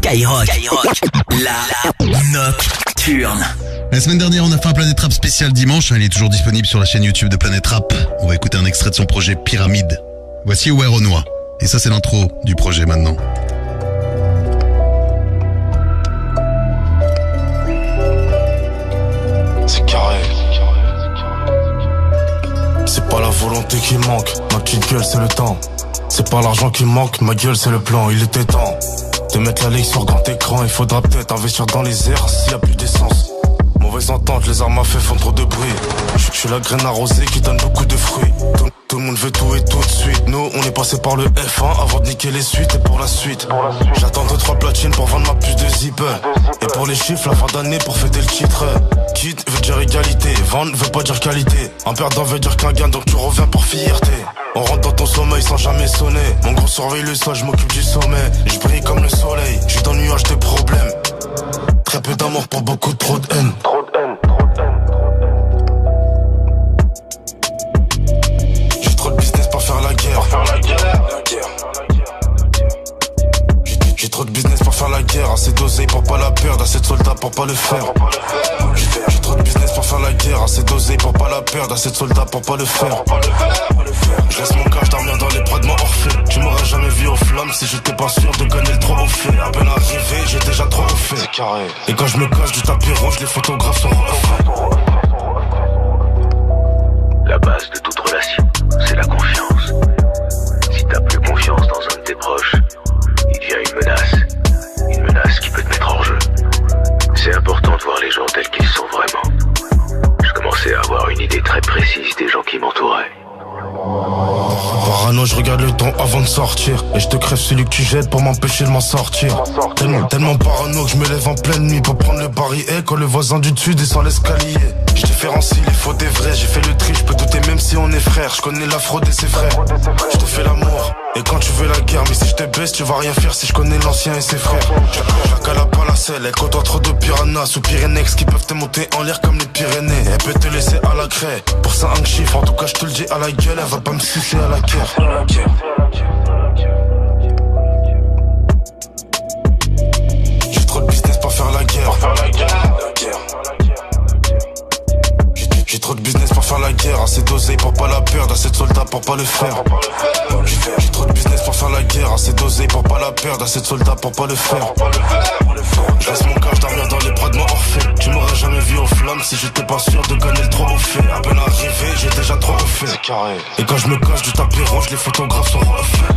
Skyrock, la nocturne. La semaine dernière, on a fait un Planète Rap spécial dimanche. Il est toujours disponible sur la chaîne YouTube de Planète Rap. On va écouter un extrait de son projet Pyramide. Voici Where Renoir. Et ça, c'est l'intro du projet maintenant. C'est carré. C'est pas la volonté qui manque, ma petite gueule c'est le temps. C'est pas l'argent qui manque, ma gueule c'est le plan. Il était temps de mettre la ligne sur grand écran. Il faudra peut-être investir dans les airs s'il y a plus d'essence. Mauvaise entente, les armes à feu font trop de bruit. Je suis la graine arrosée qui donne beaucoup de fruits. Tout le monde veut tout et tout de suite. Nous on est passé par le F1 avant de niquer les suites. Et pour la suite, j'attends 2-3 platines pour vendre ma puce de zipper. Et pour les chiffres, la fin d'année pour fêter le titre. Quitte veut dire égalité, vendre veut pas dire qualité. Un perdant veut dire qu'un gain, donc tu reviens pour fierté. On rentre dans ton sommeil sans jamais sonner. Mon gros surveille le sol, je m'occupe du sommet. Je brille comme le soleil, je suis dans le nuage de problèmes. Très peu d'amour pour beaucoup trop de haine. J'ai trop de business pour faire la guerre. J'ai trop de business pour faire la guerre. Assez d'oseille pour pas la perdre, assez de soldats pour pas le faire. J'ai trop de business pour faire la guerre. Assez d'oseille pour pas la perdre, assez de soldats pour pas le faire. Je laisse mon cash dormir dans les bras de mon Orphée. Tu m'aurais jamais vu aux flammes si j'étais pas sûr de gagner le trophée. À peine arrivé, j'ai déjà trop fait. C'est carré. Et quand je me cache du tapis rouge, les photographes sont refaits. La base de toute relation, c'est la confiance. Si t'as plus confiance dans un de tes proches, il devient une menace qui peut te mettre hors jeu. C'est important de voir les gens tels qu'ils sont vraiment. Je commençais à avoir une idée très précise des gens qui m'entouraient. Parano, je regarde le temps avant de sortir. Et je te crève celui que tu jettes pour m'empêcher de m'en sortir. Tellement parano que je me lève en pleine nuit pour prendre le barillet quand le voisin du dessus descend l'escalier. Je différencie les faux des vrais, j'ai fait le tri, je peux douter même si on est frères. Je connais la fraude et ses frères. Je te fais l'amour, et quand tu veux la guerre. Mais si je te baisse, tu vas rien faire si je connais l'ancien et ses frères. Jacques à pas la selle, elle côtoie trop de piranhas ou Pyrénex qui peuvent te monter en l'air comme les Pyrénées. Elle peut te laisser à la craie, pour ça un chiffre. En tout cas je te le dis à la gueule, elle va pas me sucer à la guerre. J'ai trop de business pour faire la guerre. J'ai trop de business pour faire la guerre. Assez d'oseille pour pas la perdre, assez de soldats pour pas le faire. J'ai trop de business pour faire la guerre. Assez d'oseille pour pas la perdre, assez de soldats pour pas le faire. Je laisse mon cash dormir dans les bras de mon Orphée. Tu m'aurais jamais vu aux flammes si j'étais pas sûr de gagner le trophée. À peine arrivé, j'ai déjà trop refait. Et quand je me cache du tapis rouge, les photographes sont refaits.